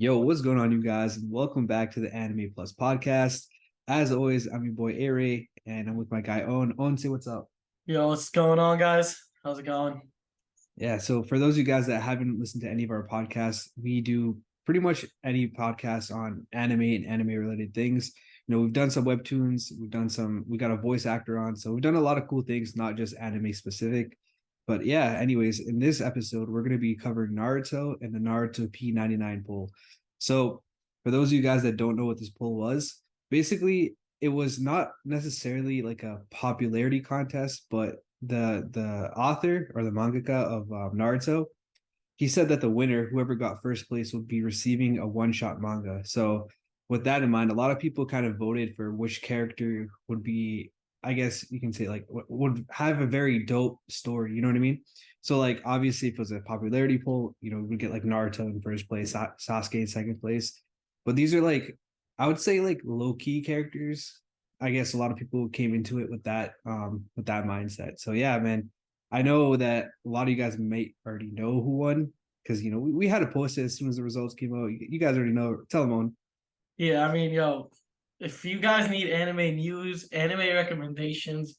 Yo, what's going on, you guys? And welcome back to the Anime Plus podcast. As always, I'm your boy Aray, and I'm with my guy Owen. Owen, say what's up. Yo, what's going on, guys? How's it going? Yeah, so for those of you guys that haven't listened to any of our podcasts, we do pretty much any podcast on anime and anime related things. We've done some webtoons, we got a voice actor on, so we've done a lot of cool things, not just anime specific. But yeah, anyways, in this episode, we're going to be covering Naruto and the Naruto P99 poll. So, for those of you guys that don't know what this poll was, basically, it was not necessarily like a popularity contest, but the author or the mangaka of Naruto, he said that the winner, whoever got first place, would be receiving a one-shot manga. So, with that in mind, a lot of people kind of voted for which character would be, I guess you can say, like would have a very dope story. You know what I mean? So like obviously if it was a popularity poll, we get like Naruto in first place, Sasuke in second place. But these are like, I would say, like low key characters. I guess a lot of people came into it with that mindset. So yeah, man. I know that a lot of you guys might already know who won because we had to post it as soon as the results came out. You guys already know. Tell them on. Yeah, I mean, yo, if you guys need anime news, anime recommendations,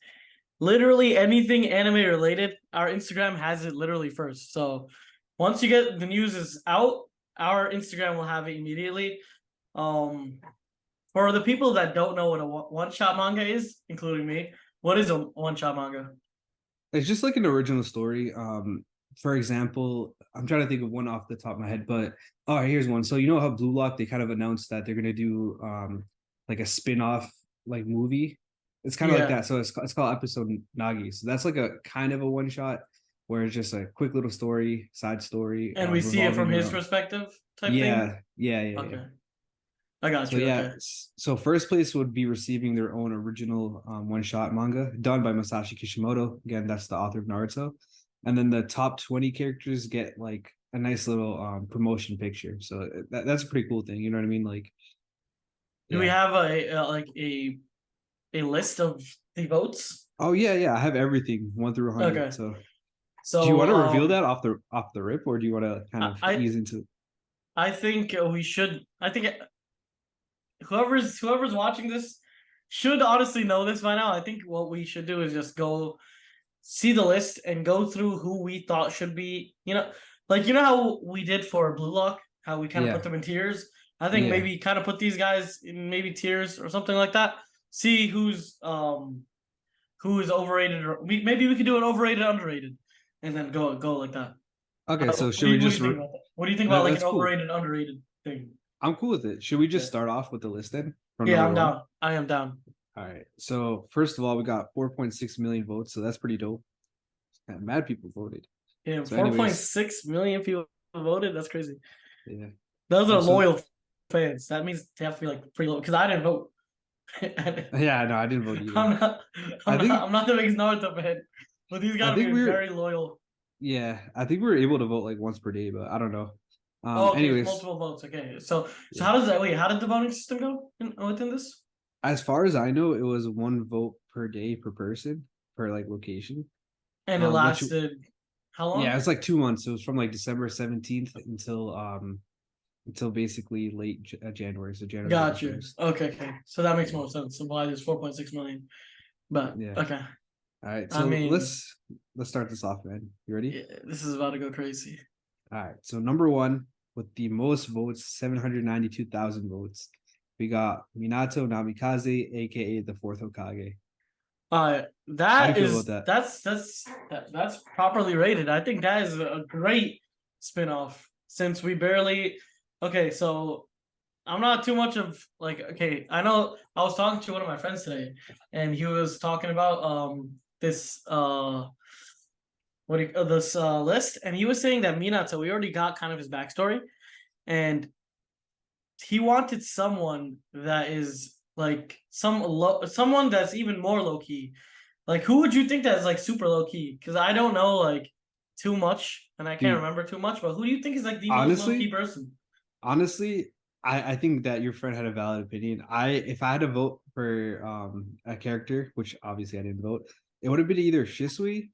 literally anything anime related, our Instagram has it literally first. So once you get the news is out, our Instagram will have it immediately. Um, for the people that don't know what a one-shot manga is, including me, what is a one-shot manga? It's just like an original story. For example, I'm trying to think of one off the top of my head, but here's one. So you know how Blue Lock, they kind of announced that they're gonna do like a spin-off like movie. It's kind of like Yeah, that. So it's called Episode Nagi. So that's like a kind of a one shot where it's just a quick little story, side story, and we see it from revolving his around. perspective type thing. Yeah. Okay, I got So you. yeah, Okay. so first place would be receiving their own original one-shot manga done by Masashi Kishimoto. Again, that's the author of Naruto. And then the top 20 characters get like a nice little promotion picture. So that's a pretty cool thing. You know what I mean? Like, Do we yeah. have a list of the votes? Oh yeah. I have everything 1 through 100. Okay. So do you So want to reveal that off the rip, or do you want to kind I of I ease into? I think we should. I think whoever's watching this should honestly know this by now. I think what we should do is just go see the list and go through who we thought should be. Like how we did for Blue Lock, how we kind of put Yeah, them in tiers. I think yeah. maybe kind of put these guys in maybe tiers or something like that. See who is overrated, or maybe we could do an overrated, underrated, and then go like that. Okay, so should we What do just? you think about that? What do you think about like an That's cool. overrated, underrated thing? I'm cool with it. Should we Yeah, just start off with the list then from yeah, number I'm one? down. I am down. All right. So first of all, we got 4.6 million votes, so that's pretty dope. Mad people voted. Yeah, So, four point anyways, six million people voted. That's crazy. yeah. Those are So loyal fans. That means they have to be like pretty low. Because I didn't vote. yeah, no, I didn't vote either. I'm not. I think I'm not the biggest Naruto fan, but these I gotta think be we're very loyal. yeah, I think we were able to vote like once per day, but I don't know. Oh, okay, it's Anyways, multiple votes. Okay, so yeah. how does that? Wait, how did the voting system go within this? As far as I know, it was one vote per day per person per like location. And it Which lasted how yeah, long? it's like 2 months. So it was from like December 17th until basically late January, so January Got you. 31st. Okay. So that makes Yeah. more sense. So why there's 4.6 million. But Yeah. okay. All right. I So mean, let's start this off, man. You ready? yeah, this is about to go crazy. All right. So number one with the most votes, 792,000 votes, we got Minato Namikaze, aka the fourth Hokage. How do you That feel about is that? that's properly rated. I think that is a great spin-off since we barely okay, so I'm not too much of like okay, I know I was talking to one of my friends today and he was talking about this this list, and he was saying that Minato, we already got kind of his backstory, and he wanted someone that is like someone that's even more low key. Like who would you think that is like super low key? Because I don't know like too much, and I can't Dude, remember too much. But who do you think is like the most low key honestly, person? honestly, I think that your friend had a valid opinion. If I had to vote for a character, which obviously I didn't vote, it would have been either Shisui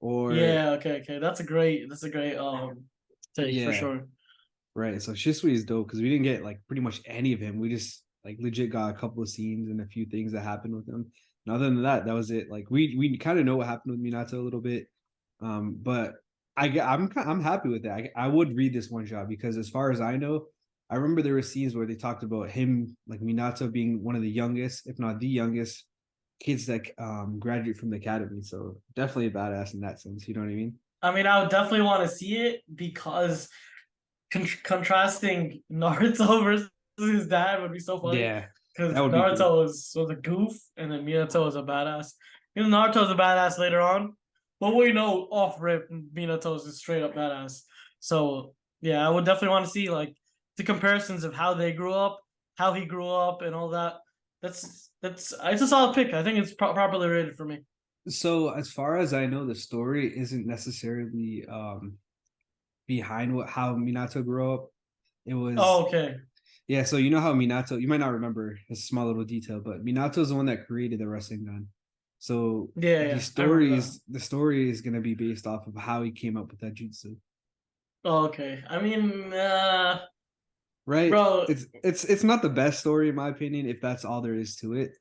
or Yeah, okay. That's a great take for yeah. sure. Right. So Shisui is dope because we didn't get like pretty much any of him. We just like legit got a couple of scenes and a few things that happened with him. And other than that, that was it. Like we kind of know what happened with Minato a little bit. But I'm happy with that. I would read this one shot because as far as I know, I remember there were scenes where they talked about him like Minato being one of the youngest, if not the youngest, kids that graduate from the academy. So definitely a badass in that sense. You know what I mean? I mean, I would definitely want to see it because contrasting Naruto versus his dad would be so funny Yeah, that because would be cool. Naruto was a goof and then Minato was a badass. You know, Naruto's a badass later on, but we know off rip Minato's a straight up badass. So yeah, I would definitely want to see like the comparisons of how they grew up, how he grew up, and all that. That's it's a solid pick. I think it's properly rated for me. So as far as I know, the story isn't necessarily behind what how Minato grew up. It was Oh, okay. yeah. So you know how Minato, you might not remember a small little detail, but Minato's the one that created the wrestling gun. So Yeah, yeah, I remember that. the story is gonna be based off of how he came up with that jutsu, Oh, okay. I mean, right? bro, It's not the best story in my opinion, if that's all there is to it.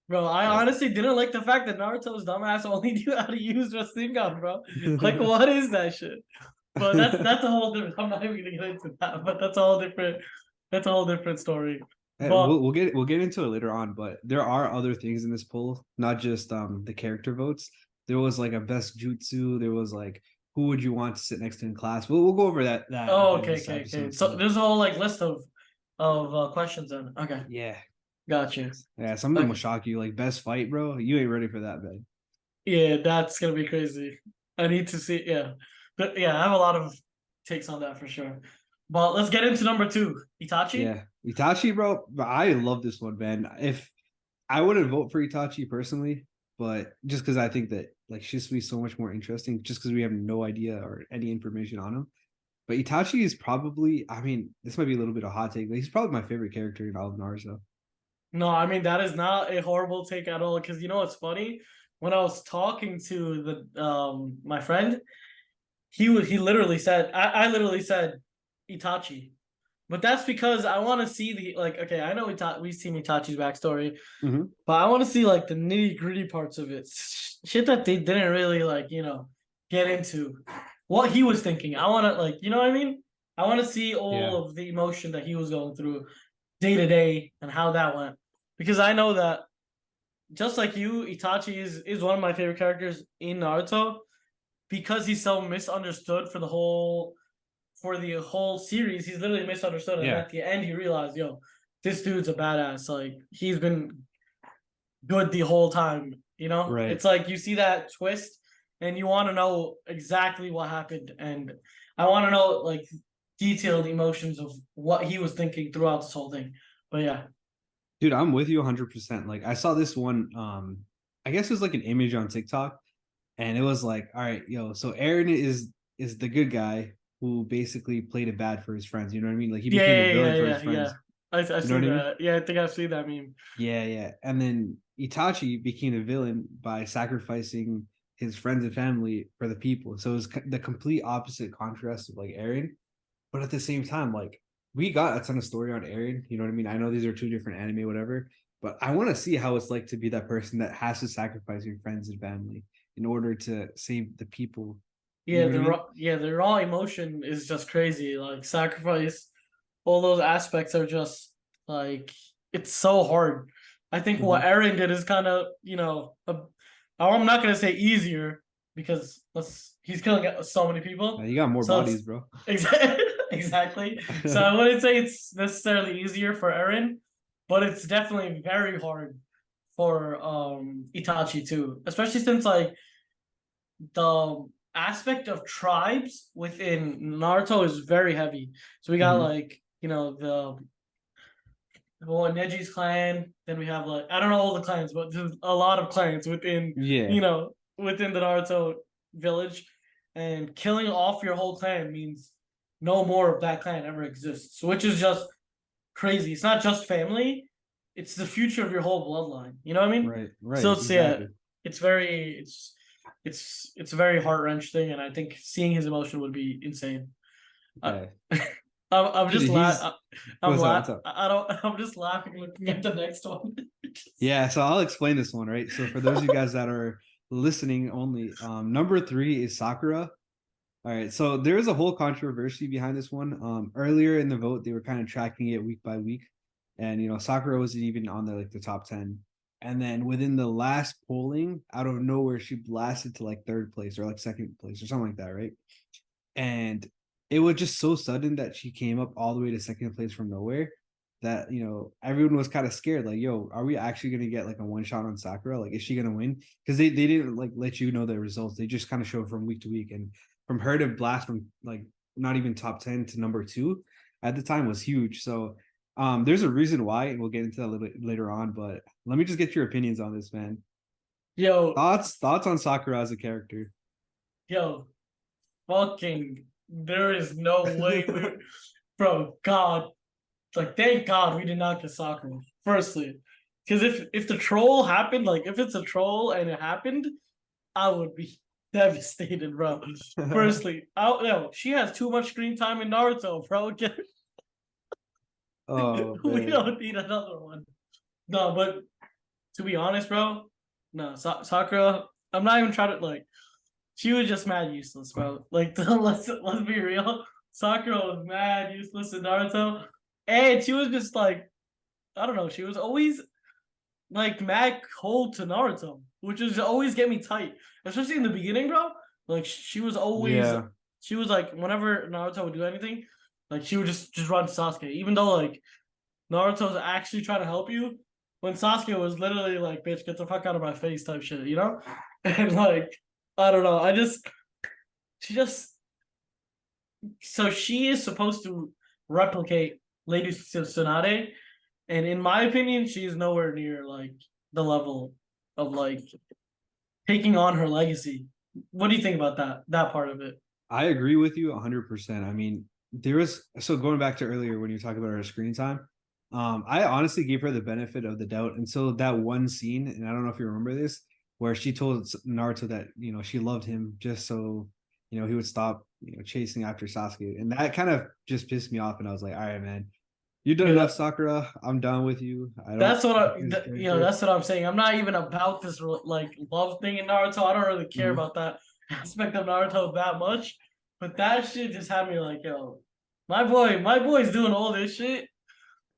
Bro, I But honestly didn't like the fact that Naruto's dumbass only knew how to use Rasengan, bro. Like, what is that shit? But that's a whole different. I'm not even gonna get into that. But that's a whole different. That's a whole different story. But we'll get into it later on, but there are other things in this poll, not just the character votes. There was like a best jutsu. There was like who would you want to sit next to in class. We'll go over that at oh, the end of okay, this okay, okay. episode. So So there's a whole like list of questions then. Okay, yeah, got you. yeah, some of them will Okay, shock you. Like best fight, bro. You ain't ready for that, man. yeah, that's gonna be crazy. I need to see. Yeah, but yeah, I have a lot of takes on that for sure. But let's get into number two, Itachi. Yeah, Itachi, bro. But I love this one, man. If I wouldn't vote for Itachi personally, but just because I think that like Shisui's so much more interesting, just because we have no idea or any information on him. But Itachi is probably, I mean, this might be a little bit of a hot take, but he's probably my favorite character in all of Naruto. No, I mean that is not a horrible take at all. Because you know what's funny? When I was talking to the my friend, he literally said I literally said Itachi, but that's because I want to see the like. Okay, I know we've seen Itachi's backstory, Mm-hmm. but I want to see like the nitty gritty parts of it, shit that they didn't really like get into. What he was thinking. I want to like what I mean. I want to see Yeah. all of the emotion that he was going through day to day and how that went. Because I know that just like you, Itachi is one of my favorite characters in Naruto because he's so misunderstood for the whole series. He's literally misunderstood, and Yeah. at the end, he realized, yo, this dude's a badass. Like he's been good the whole time. You know, Right. it's like you see that twist, and you want to know exactly what happened, and I want to know like detailed emotions of what he was thinking throughout this whole thing. But yeah, Dude, I'm with you 100%. Like I saw this one, I guess it was like an image on TikTok, and it was like, all right, yo, so Aaron is the good guy who basically played it bad for his friends. You know what I mean? Like he yeah, became the yeah, villain yeah, for his yeah, yeah. friends. I You know see what I mean? that. Yeah, I think I've seen that meme. Yeah, yeah. And then Itachi became a villain by sacrificing his friends and family for the people. So it was the complete opposite contrast of like Aaron. But at the same time, like we got a ton of story on Aaron. You know what I mean? I know these are two different anime, whatever. But I want to see how it's like to be that person that has to sacrifice your friends and family in order to save the people. You Yeah, know what I mean? the raw emotion is just crazy. Like sacrifice, all those aspects are just like it's so hard. I think what Mm-hmm. Aaron did is kind of I'm not gonna say easier because he's killing so many people. You got more So bodies, it's bro. exactly exactly. So I wouldn't say it's necessarily easier for Aaron, but it's definitely very hard for Itachi too, especially since like the aspect of tribes within Naruto is very heavy. So we got Mm-hmm. like the Neji's clan. Then we have like I don't know all the clans, but there's a lot of clans within Yeah. within the Naruto village, and killing off your whole clan means no more of that clan ever exists, which is just crazy. It's not just family; it's the future of your whole bloodline. You know what I mean? Right. So Right. it's yeah, Exactly. it's very it's a very heart wrenching, and I think seeing his emotion would be insane. Uh, Yeah. I'm just He's I'm what's up? I don't. I'm just laughing looking at the next one. Yeah, so I'll explain this one, right? So for those of you guys that are listening only, number three is Sakura. All right, so there is a whole controversy behind this one. Earlier in the vote, they were kind of tracking it week by week, and Sakura wasn't even on the top 10. And then within the last polling, out of nowhere, she blasted to like third place or like second place or something like that, right? And it was just so sudden that she came up all the way to second place from nowhere that everyone was kind of scared, like, yo, are we actually gonna get like a one shot on Sakura? Like, is she gonna win? Because they didn't like let you know the results. They just kind of showed from week to week. And from her to blast from like not even top 10 to number two at the time was huge. So there's a reason why, and we'll get into that a little bit later on. But let me just get your opinions on this, man. Yo, Thoughts on Sakura as a character? yo, fucking, there is no way bro, God, like, thank God we did not get Sakura. Firstly, because if the troll happened, like, if it's a troll and it happened, I would be devastated, bro. Firstly, no, she has too much screen time in Naruto, bro. Oh We man. don't need another one. No, but to be honest, bro, no, Sakura. I'm not even trying to like. She was just mad useless, bro. Like, let's be real. Sakura was mad useless in Naruto, and she was just like, I don't know. She was always like mad cold to Naruto, which is always get me tight, especially in the beginning, bro. Like, Yeah. she was like, whenever Naruto would do anything, like, she would just run to Sasuke, even though like Naruto's actually trying to help you. When Sasuke was literally like, "Bitch, get the fuck out of my face," type shit, you know? And like, I don't know. She just, so she is supposed to replicate Lady Tsunade, and in my opinion, she is nowhere near like the level of like taking on her legacy. What do you think about that part of it? I agree with you 100%. I mean, there was so going back to earlier when you were talking about her screen time. I honestly gave her the benefit of the doubt until that one scene, and I don't know if you remember this, where she told Naruto that she loved him just so he would stop chasing after Sasuke, and that kind of just pissed me off. And I was like, all right, man, you've done enough, Yeah, Sakura. I'm done with you. I don't that's what like this character. that's what I'm saying. I'm not even about this like love thing in Naruto. I don't really care Mhm. about that aspect of Naruto that much. But that shit just had me like, yo, my boy's doing all this shit,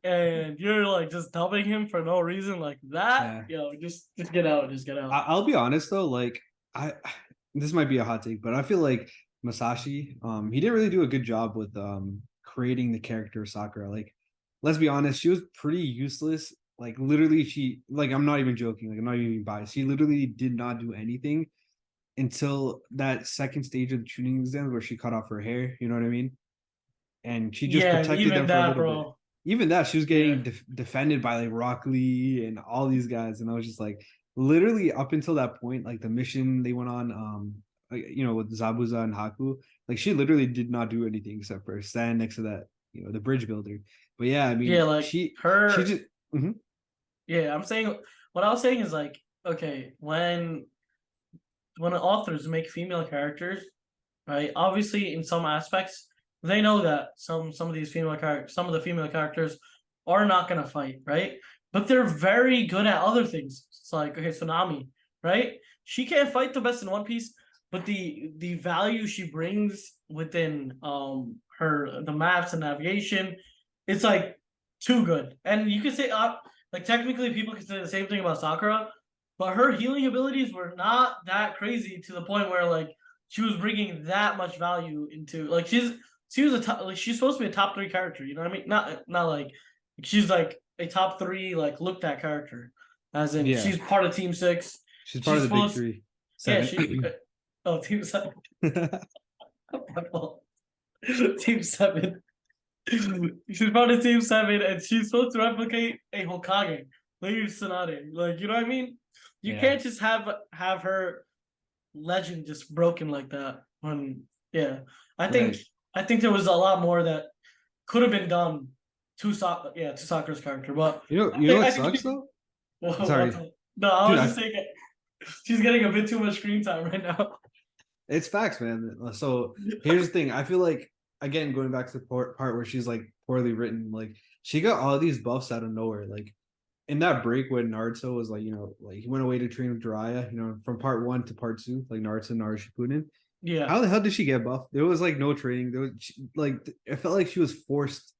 and you're like just dubbing him for no reason like that. Yeah. Yo, just get out, just get out. I'll be honest though, like I this might be a hot take, but I feel like Masashi, he didn't really do a good job with creating the character of Sakura. Like, let's be honest, she was pretty useless. Like literally, I'm not even joking, like I'm not even biased. She literally did not do anything until that second stage of the tuning exam where she cut off her hair, you know what I mean? And she just Yeah, protected even them for a that, little bit. bro. Even that, she was Yeah, getting defended by like Rock Lee and all these guys, and I was just like, literally up until that point, like the mission they went on, like, with Zabuza and Haku, like she literally did not do anything except for stand next to that, the bridge builder. But yeah, I yeah, mean, like she her. just, mhm. Yeah, I'm saying what I was saying is like, okay, when authors make female characters, right? Obviously, in some aspects, they know that some of these female characters, some of the female characters are not gonna fight, right? But they're very good at other things. It's like, okay, Tsunami, right? She can't fight the best in One Piece, but the value she brings within her the maps and navigation, it's like too good. And you could say like technically people can say the same thing about Sakura, but her healing abilities were not that crazy to the point where like she was bringing that much value into like she was a top, like she's supposed to be a top three character. You know what I mean? Not like she's like a top three like looked at character, as in Yeah, she's part of Team Six. she's part She's of the big supposed three, yeah seven. she oh Team Seven. Team Seven. She's part of Team Seven, and she's supposed to replicate a Hokage, Lady Tsunade. Like, you know what I mean? You Yeah, can't just have her legend just broken like that. When yeah, I think right. I think there was a lot more that could have been done to Sakura's character, but You know what I think sucks though? what Sorry, no, I dude. was just saying she's getting a bit too much screen time right now. It's facts, man. So here's the thing. I feel like again, going back to the part where she's like poorly written, like she got all these buffs out of nowhere. Like in that break when Naruto was like, like he went away to train with Jiraiya, from part 1 to part 2, like Naruto and Naruto Shippuden. Yeah. How the hell did she get buffed? There was like no training. There was like it felt like she was forced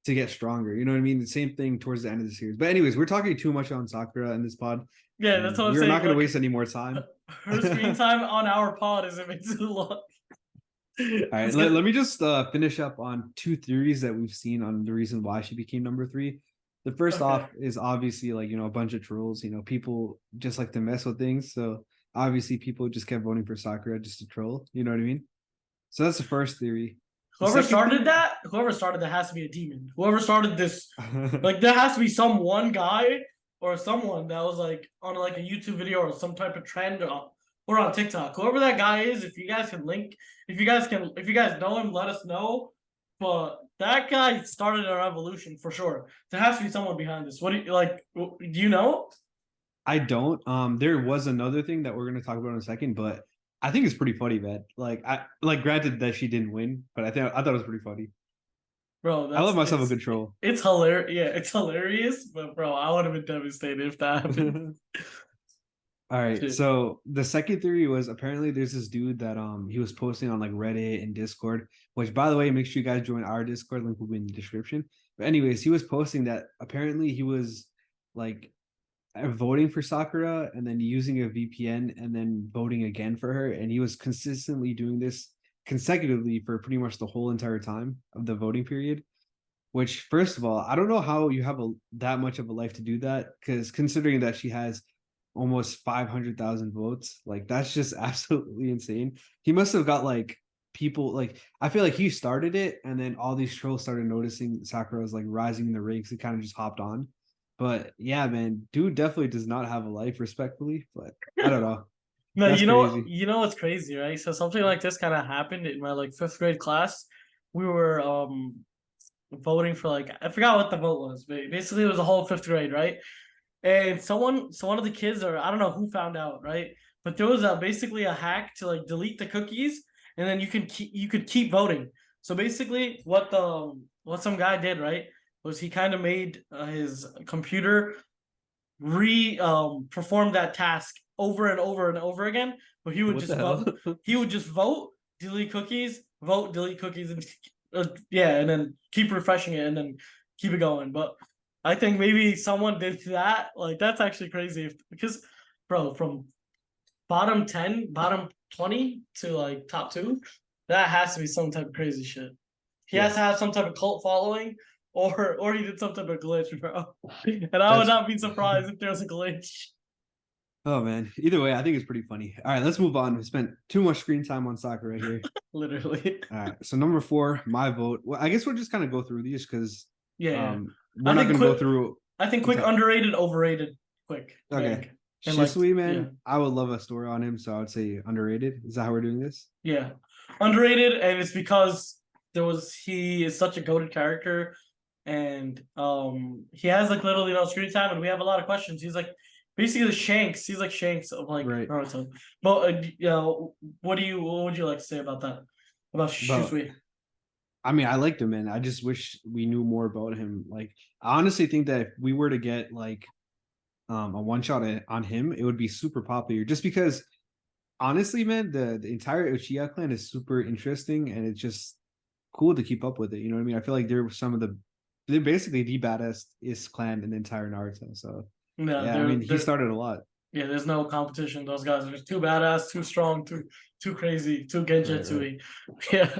to get stronger. You know what I mean? The same thing towards the end of the series. But anyways, we're talking too much on Sakura in this pod. Yeah, that's And what I'm we're saying. not going to Like, waste any more time. her screen time on our pod is a bit too long. All right, let me just finish up on 2 theories that we've seen on the reason why she became number 3. The first off is obviously like, a bunch of trolls. People just like to mess with things. So obviously people just kept voting for Sakura just to troll. You know what I mean? So that's the first theory. Whoever started that has to be a demon. Whoever started this, like there has to be some one guy or someone that was like on like a YouTube video or some type of trend or on TikTok. Whoever that guy is, if you guys can link, if you guys know him, let us know. But that guy started a revolution for sure. There has to be someone behind this. What do you like? Do you know? I don't. There was another thing that we're gonna talk about in a second, but I think it's pretty funny, man. Like granted that she didn't win, but I thought it was pretty funny. Bro, I love myself a good troll. It's hilarious. Yeah, it's hilarious. But bro, I would have been devastated if that happened. All right. Shit. So the second theory was apparently there's this dude that he was posting on like Reddit and Discord, which by the way, make sure you guys join our Discord, link will be in the description. But anyways, he was posting that apparently he was like voting for Sakura and then using a VPN and then voting again for her. And he was consistently doing this consecutively for pretty much the whole entire time of the voting period. Which, first of all, I don't know how you have that much of a life to do that, because considering that she has almost 500,000 votes, like that's just absolutely insane. He must have got like people, like I feel like he started it and then all these trolls started noticing Sakura was like rising in the ranks and kind of just hopped on. But yeah, man, dude definitely does not have a life, respectfully, but I don't know. No, that's you know what's crazy, right? So something like this kind of happened in my like 5th grade class. We were voting for like, I forgot what the vote was, but basically it was a whole 5th grade, right? And one of the kids, or I don't know who found out, right? But there was basically a hack to like delete the cookies, and then you could keep voting. So basically, what some guy did, right, was he kind of made his computer perform that task over and over and over again. But he would just vote. He would just vote, delete cookies, vote, delete cookies, and and then keep refreshing it, and then keep it going. But I think maybe someone did that. Like that's actually crazy because, bro, from bottom 10, bottom 20 to like top 2, that has to be some type of crazy shit. He has to have some type of cult following, or he did some type of glitch, bro. And I would not be surprised if there was a glitch. Oh man. Either way, I think it's pretty funny. All right, let's move on. We spent too much screen time on Sakura right here. Literally. All right. So number 4, my vote. Well, I guess we'll just kind of go through these because we're not gonna go through. I think quick, underrated, overrated, quick. Okay. Shisui, man, I would love a story on him, so I would say underrated. Is that how we're doing this? Yeah. Underrated, and it's because he is such a goated character, and he has like literally no screen time, and we have a lot of questions. He's like basically the Shanks. He's like Shanks of like Naruto. But what would you like to say about that? About Shisui? I mean, I liked him, man. I just wish we knew more about him. Like, I honestly think that if we were to get like a one shot on him, it would be super popular. Just because, honestly, man, the entire Uchiha clan is super interesting, and it's just cool to keep up with it. You know what I mean? I feel like they're basically the baddest clan in the entire Naruto. So I mean, he started a lot. Yeah, there's no competition. Those guys are just too badass, too strong, too crazy, too genjutsu-y. Yeah.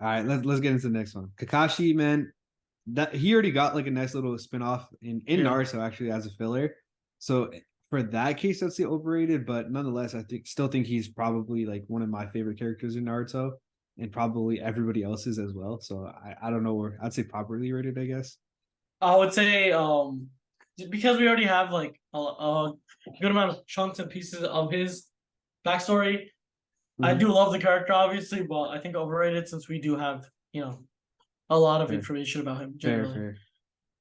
All right, let's get into the next one. Kakashi, man, that he already got like a nice little spinoff in Naruto actually as a filler. So for that case, that's the overrated, but nonetheless, I still think he's probably like one of my favorite characters in Naruto, and probably everybody else's as well. So I don't know where I'd say properly rated, I guess. I would say because we already have like a good amount of chunks and pieces of his backstory. I do love the character, obviously, but I think overrated since we do have, a lot of information about him. Generally. Fair.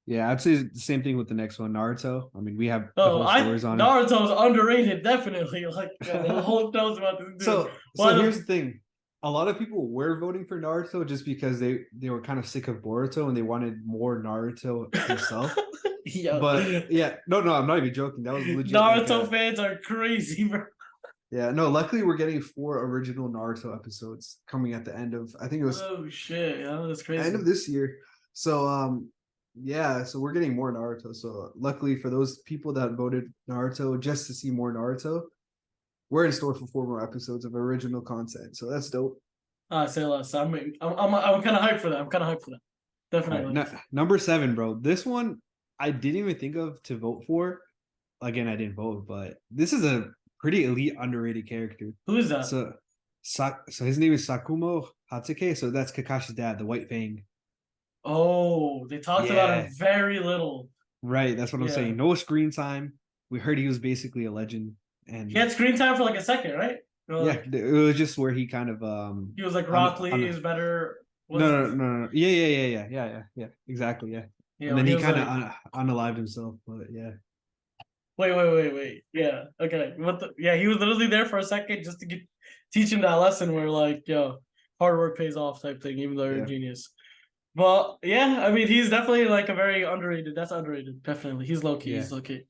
Yeah, I'd say the same thing with the next one, Naruto. I mean, we have the whole stories on Naruto's underrated, definitely. Like the whole knows about this dude. So here's the thing. a lot of people were voting for Naruto just because they were kind of sick of Boruto and they wanted more Naruto himself. Yo, But yeah, no, I'm not even joking. That was legit like Naruto a fans are crazy, bro. yeah. No, luckily we're getting 4 original Naruto episodes coming at the end of I think it was Oh shit, yeah, that's end crazy. of this year. So yeah, so we're getting more Naruto. So luckily for those people that voted Naruto just to see more Naruto, we're in store for 4 more episodes of original content. So that's dope. Say less. I'm kind of hyped for that. I'm kind of hyped for that. All right, Definitely. number 7, bro. This one I didn't even think of to vote for. Again, I didn't vote, but this is a pretty elite, underrated character. Who is that? So, so his name is Sakumo Hatsuke. So that's Kakashi's dad, the White Fang. Oh, they talked about him Yeah, very little. right. That's what I'm Yeah, saying. No screen time. We heard he was basically a legend, he and had screen time for like a second, right? Or yeah, like it was just where he kind of he was like Rock Lee on is better. no, Was no. Yeah. Exactly, yeah. yeah And when then he he was kind of like unalived himself, but yeah, wait. Yeah, okay. What the, yeah, he was literally there for a second just to teach him that lesson where like yo hard work pays off type thing, even though you're a yeah. genius. But yeah, I mean he's definitely like a very underrated. That's underrated. Definitely, he's low key. Yeah. He's low key.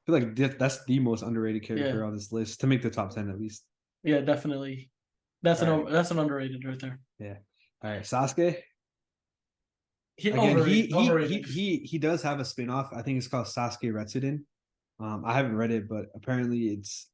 I feel like that's the most underrated Yeah, character on this list to make the top 10 at least. yeah, definitely. All right. That's an underrated right there. Yeah. All right. Sasuke. He Again, overrated. Overrated. he does have a spin-off. I think it's called Sasuke Retsuden. I haven't read it, but apparently it's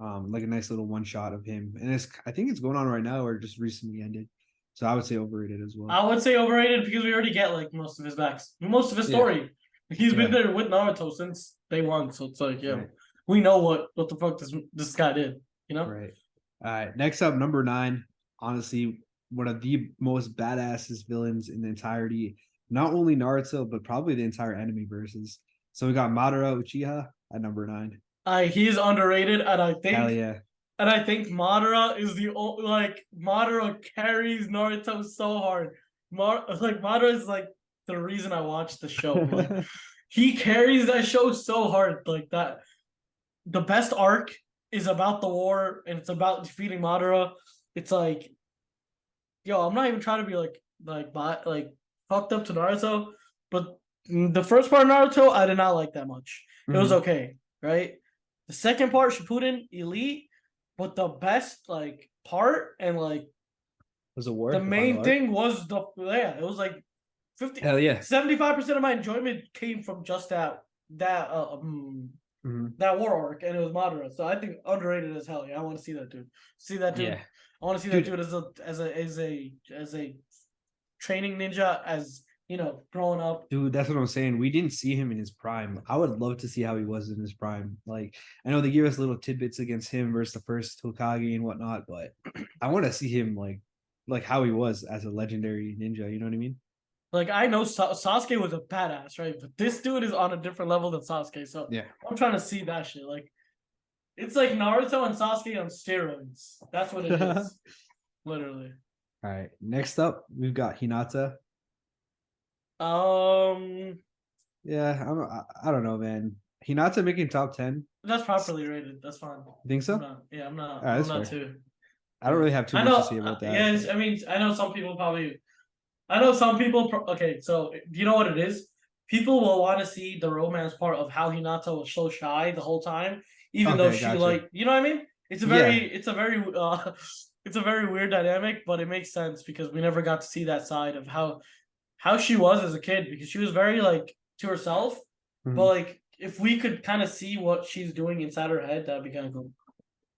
like a nice little one shot of him. And it's I think it's going on right now or just recently ended. So I would say overrated as well. I would say overrated because we already get like most of his backs, most of his Yeah. story. He's been Yeah. there with Naruto since day one, so it's like, yeah, Right. we know what the fuck this guy did, you know? Right. All right. Next up, number 9. Honestly, one of the most badassest villains in the entirety, not only Naruto, but probably the entire anime verses. So we got Madara Uchiha at number 9. He's underrated, Hell yeah. and I think Madara is the like Madara carries Naruto so hard. Like Madara is like the reason I watched the show. Like he carries that show so hard, like that. The best arc is about the war and it's about defeating Madara. It's like, yo, I'm not even trying to be like fucked up to Naruto, but the first part of Naruto I did not like that much. It was Mhm. okay, right? The second part, Shippuden, elite, but the best like part and like Was a war, the the final main arc. thing was the yeah, it was like 50 Hell yeah. 75% of my enjoyment came from just that Mhm. that war arc, and it was Madara. So I think underrated as hell. Yeah, I want to see that dude. See that dude. Yeah. I want to see that Dude, dude as a training ninja, as you know, growing up. that's what I'm saying. We didn't see him in his prime. I would love to see how he was in his prime. Like, I know they give us little tidbits against him versus the first Hokage and whatnot, but I want to see him like how he was as a legendary ninja. You know what I mean? Like I know Sasuke was a badass, right? But this dude is on a different level than Sasuke. So Yeah. I'm trying to see that shit. Like it's like Naruto and Sasuke on steroids. That's what it All is, literally. right. Next up, we've got Hinata. Um, Yeah, I don't know, man. Hinata making top 10. that's properly rated. That's fine. You think so? I'm not. Yeah, I'm All not. right, I'm that's not fair. too. I don't Yeah. really have too I much to know. say about that. Yes, I mean, I know some people probably. I know some people. Okay, so you know what it is? People will want to see the romance part of how Hinata was so shy the whole time, even though Okay, she gotcha. like, you know what I mean? Yeah. it's a very weird dynamic, but it makes sense because we never got to see that side of how she was as a kid because she was very like to herself. But Mhm. like, if we could kind of see what she's doing inside her head, that'd be kind of cool.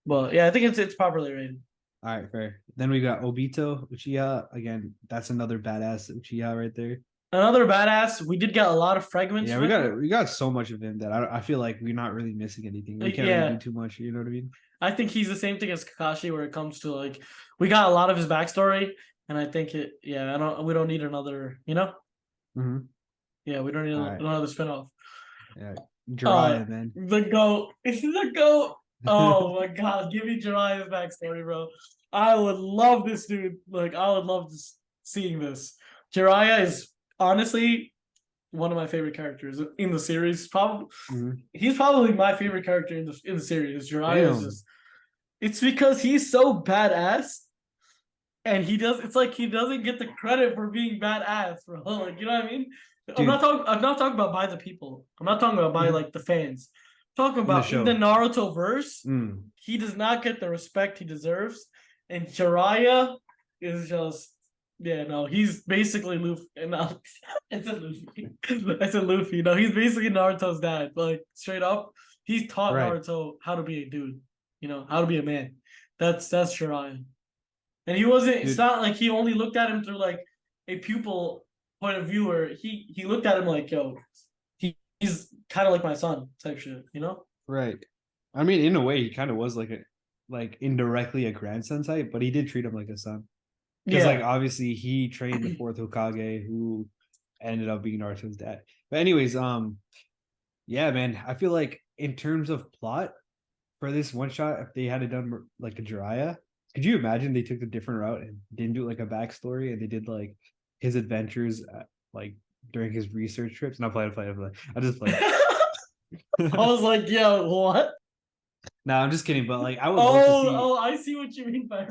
But yeah, I think it's properly rated. All right, fair. Then we got Obito Uchiha. Again, that's another badass Uchiha right there. Another badass. We did get a lot of fragments Yeah, with him. we got so much of him that I feel like we're not really missing anything. We can't really do Yeah, too much. You know what I mean? I think he's the same thing as Kakashi where it comes to like we got a lot of his backstory, and I think it. Yeah, I don't. We don't need another. You know. Mm-hmm. Yeah, we don't need All right. another spinoff. Yeah. Jiraiya, man. The goat. It's the goat. Oh my god, give me Jiraiya's backstory, bro. I would love this dude. Like, I would love seeing this. Jiraiya is honestly one of my favorite characters in the series. Probably, Mhm. he's probably my favorite character in the series. Jiraiya is Damn. just. It's because he's so badass, and he does. It's like he doesn't get the credit for being badass, bro. Like, you know what I mean? Dude, I'm not talking about by the people. I'm not talking about by mhm, like the fans. I'm talking in the about in the show. Naruto verse. Mm, He does not get the respect he deserves, and Jiraiya is just yeah, no, he's basically Luffy. And it's a Luffy. It's a Luffy. No, he's basically Naruto's dad. Like straight up, he's taught right, Naruto how to be a dude. You know how to be a man. That's Jiraiya. And he wasn't. It's dude. not like he only looked at him through like a pupil point of view, or he looked at him like, yo, he's kind of like my son type shit. You know? Right. I mean, in a way, he kind of was like indirectly a grandson type, but he did treat him like a son. Because like Yeah. obviously he trained the fourth Hokage, who ended up being Naruto's dad. But anyways, yeah, man, I feel like in terms of plot for this one shot, if they had it done like a Jiraiya, could you imagine they took a different route and didn't do like a backstory and they did like his adventures like during his research trips? Not play. I just play. I was like, yo, what? No, I'm just kidding. But like, I would love to Oh, see. oh, I see what you mean by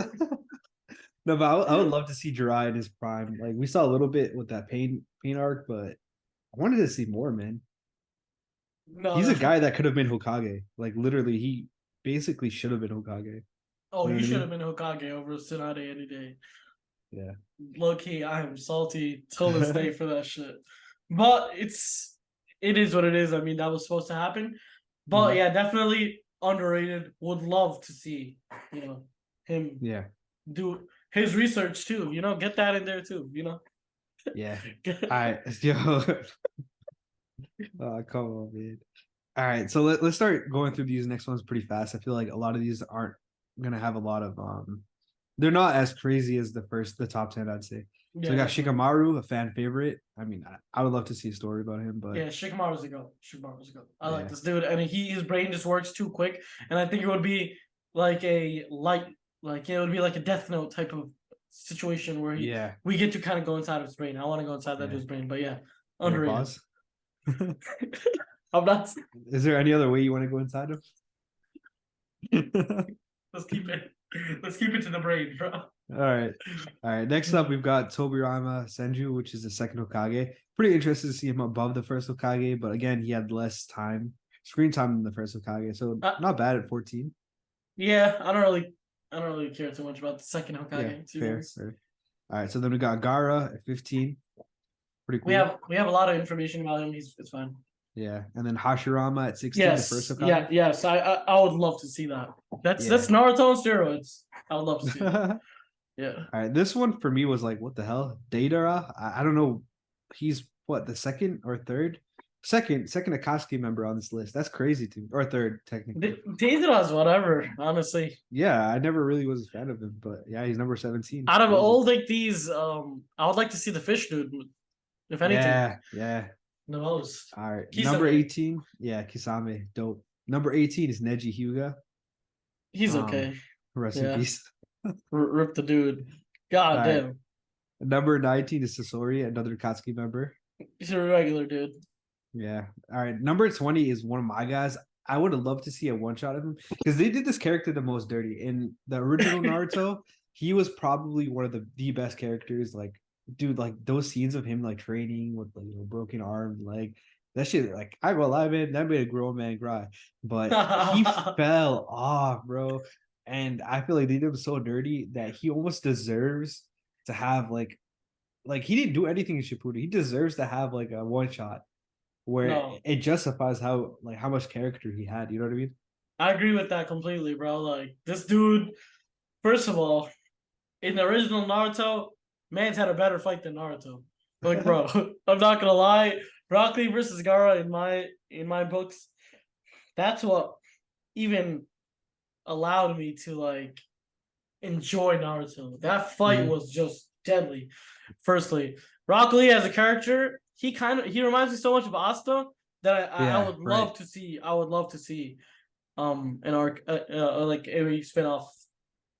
No, but I would love to see Jiraiya in his prime. Like we saw a little bit with that pain arc, but I wanted to see more, man. He's no. a guy that could have been Hokage. Like literally, he basically should have been Hokage. Oh, You know he what I should have mean? been Hokage over Tsunade any day. Yeah. Low key, I am salty till this day for that shit. But it is what it is. I mean, that was supposed to happen. But Mhm. yeah, definitely underrated. Would love to see, you know, him Yeah. do his research too. You know, get that in there too. You know. Yeah. All right. Yo. Come on, man. All right. So let's start going through these next ones pretty fast. I feel like a lot of these aren't gonna have a lot of they're not as crazy as the top 10, I'd say. So Yeah, we got definitely. Shikamaru, a fan favorite. I mean, I would love to see a story about him, but Yeah, Shikamaru's a go. Shikamaru's a go. I like yeah. this dude. I mean, his brain just works too quick, and I think it would be like a light, like it would be like a Death Note type of situation where Yeah. we get to kind of go inside of his brain. I want to go inside that Yeah. dude's brain, but yeah, Wait, underrated. pause. I'm not. Is there any other way you want to go inside him? Let's keep it. Let's keep it to the brain, bro. All right. All right. Next up, we've got Tobirama Senju, which is the second Hokage. Pretty interested to see him above the first Hokage, but again, he had less screen time than the first Hokage. So Uh, not bad at 14. yeah, I don't really care too much about the second Yeah, Hokage. To be fair, honest, fair. All right. So then we got Gara at 15. Pretty cool. we have a lot of information about him. It's fine. Yeah. And then Hashirama at 16, the first Yes, Hokage. yes. I would love to see that. That's Yeah. Naruto on steroids. I would love to see that. All Yeah. right. This one for me was like, what the hell? Deidara? I don't know. He's what, the second or third? Second Akatsuki member on this list. That's crazy too. Or third, technically. Dangerous, whatever. Honestly, Yeah, I never really was a fan of him, but yeah, he's number 17. out of Crazy. all like these, I would like to see the fish dude. If anything, Yeah. the most. All right. Number Kisame. 18. Yeah, Kisame. Dope. Number 18 is Neji Hyuga. He's Um, okay. rest in Yeah. peace. Rip the dude. All God right. damn. Number 19 is Sasori, another Akatsuki member. He's a regular dude. Yeah. All right. Number 20 is one of my guys. I would have loved to see a one shot of him because they did this character the most dirty. In the original Naruto, he was probably one of the best characters. Like, dude, like those scenes of him like training with like broken arm, like that shit. Like, I go lie, man, that made a grown man cry. But he fell off, bro. And I feel like they did him so dirty that he almost deserves to have like he didn't do anything in Shippuden. He deserves to have like a one shot where No, it justifies how much character he had. You know what I mean? I agree with that completely, bro. Like this dude. First of all, in the original Naruto, man's had a better fight than Naruto. Like, bro, I'm not gonna lie. Rock Lee versus Gara in my books, that's what even allowed me to like enjoy Naruto. That fight Mhm. was just deadly. Firstly, Rock Lee as a character, he reminds me so much of Asta that I Yeah, would right. love to see. I would love to see an arc like a spinoff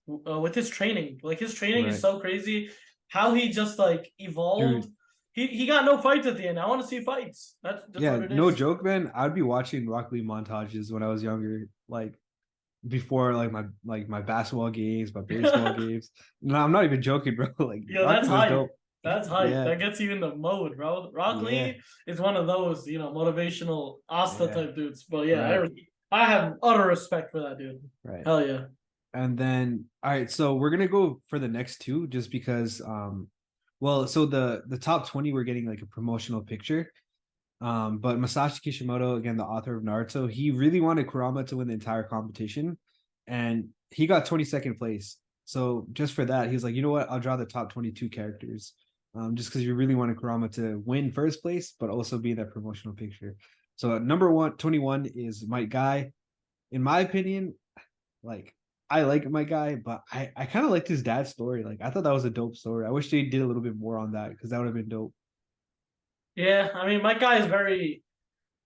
with his training. Like his training is Right. so crazy. How he just like evolved. Dude, He got no fights at the end. I want to see fights. That's yeah, what it no is. joke, man. I'd be watching Rock Lee montages when I was younger. Like before like my basketball games, my baseball games. No, I'm not even joking, bro. Like Yo, Rock that's Lee was hype. dope. That's hype. Yeah, That gets you in the mode, bro. Rock yeah, Lee is one of those, motivational Asta yeah. type dudes. But yeah, Right, I have utter respect for that dude. right. Hell yeah. And then all right, so we're gonna go for the next two just because well, so the top 20 we're getting like a promotional picture. But Masashi Kishimoto, again, the author of Naruto, he really wanted Kurama to win the entire competition, and he got 22nd place. So just for that, he was like, you know what? I'll draw the top 22 characters, just because you really wanted Kurama to win first place, but also be in that promotional picture. So number 21 is my guy. In my opinion, like I like my guy, but I kind of liked his dad's story. Like I thought that was a dope story. I wish they did a little bit more on that because that would have been dope. Yeah, I mean, my guy is very.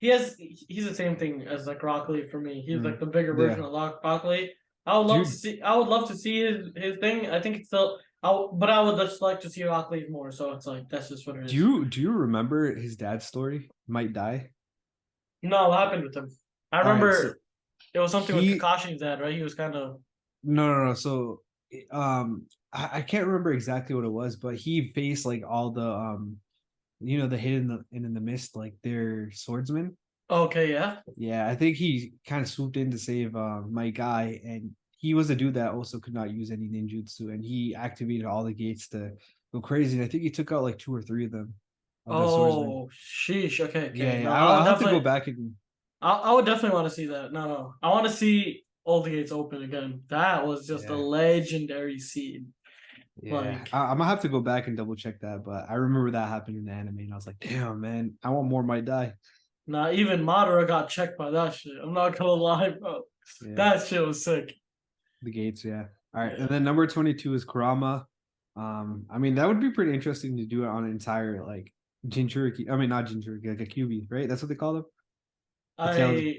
He's the same thing as like Rock Lee for me. He's like Mm. the bigger version Yeah. of Rock Lee. I would Do love to you see. I would love to see his thing. I think it's still. But I would just like to see Rock Lee more. So it's like that's just what it Do is. you remember his dad's story? Might die. No, what happened with him? I All right, so remember it was something with he Kakashi's dad, right? He was kind of. no. So I can't remember exactly what it was, but he faced like all the the hidden in the mist, like their swordsmen. Okay, yeah. Yeah, I think he kind of swooped in to save my guy, and he was a dude that also could not use any ninjutsu, and he activated all the gates to go crazy. And I think he took out like two or three of them of the swordsmen. Oh, sheesh. Okay, Yeah, okay. yeah. No, I'll have to go back and I would definitely want to see that. No, no. I want to see all the gates open again. That was just a yeah. legendary scene. Yeah, Like, I'm gonna have to go back and double check that, but I remember that happened in the anime, and I was like, "Damn, man, I want more Might Die." not even Madara got checked by that shit. I'm not gonna lie, bro. Yeah, That shit was sick. the gates. Yeah. All right, and Yeah. then number 22 is Kurama. I mean that would be pretty interesting to do it on an entire like Jinchuriki. I mean not Jinchuriki, like a QB, right? That's what they call them. The tailed,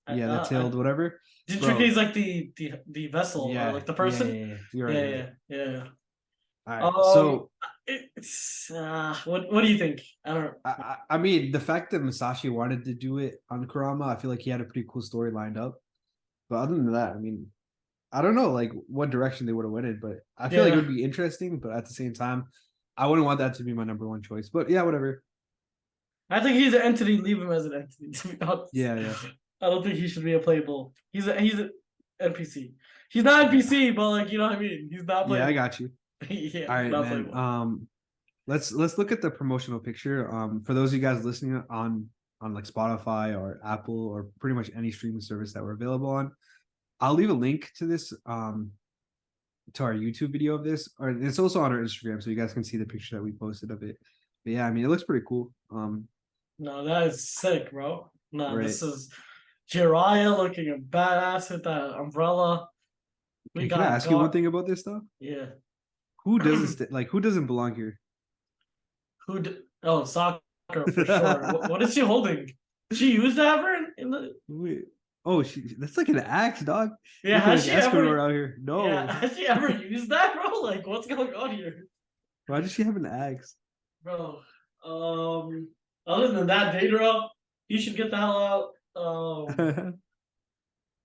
I, yeah, the I tailed whatever, Jinchuriki bro. is like the vessel or Yeah, like the yeah, person. yeah, yeah. You're right. Yeah, You're right. yeah, yeah. All right, Um, so it's what do you think? I don't. I mean the fact that Masashi wanted to do it on Kurama, I feel like he had a pretty cool story lined up. But other than that, I mean, I don't know like what direction they would have went in, but I feel like it Yeah, would be interesting. But at the same time, I wouldn't want that to be my number one choice. But yeah, whatever. I think he's an entity. Leave him as an entity. To be honest, Yeah, yeah, I don't think he should be a playable. He's an NPC. He's not yeah, NPC, but like you know what I mean. He's not yeah. I playable. got you. Yeah, All he's right, not man. playable. Let's look at the promotional picture. For those of you guys listening on like Spotify or Apple or pretty much any streaming service that we're available on, I'll leave a link to this to our YouTube video of this, or it's also on our Instagram, so you guys can see the picture that we posted of it. But yeah, I mean, it looks pretty cool. No, that is sick, bro. No, Right. this is Jiraiya looking a badass with that umbrella. We Can I got ask you one God. thing about this though? Yeah. Who doesn't like who doesn't belong here? Oh, soccer for sure. What is she holding? She used that ever in the. Wait. Oh, that's like an axe, dog. Yeah, Looking has like she ever? Escanor out here. Yeah, No. has she ever used that, bro? Like, what's going on here, Why does she have an axe? bro? Other than that, Daedra, he should get the hell out.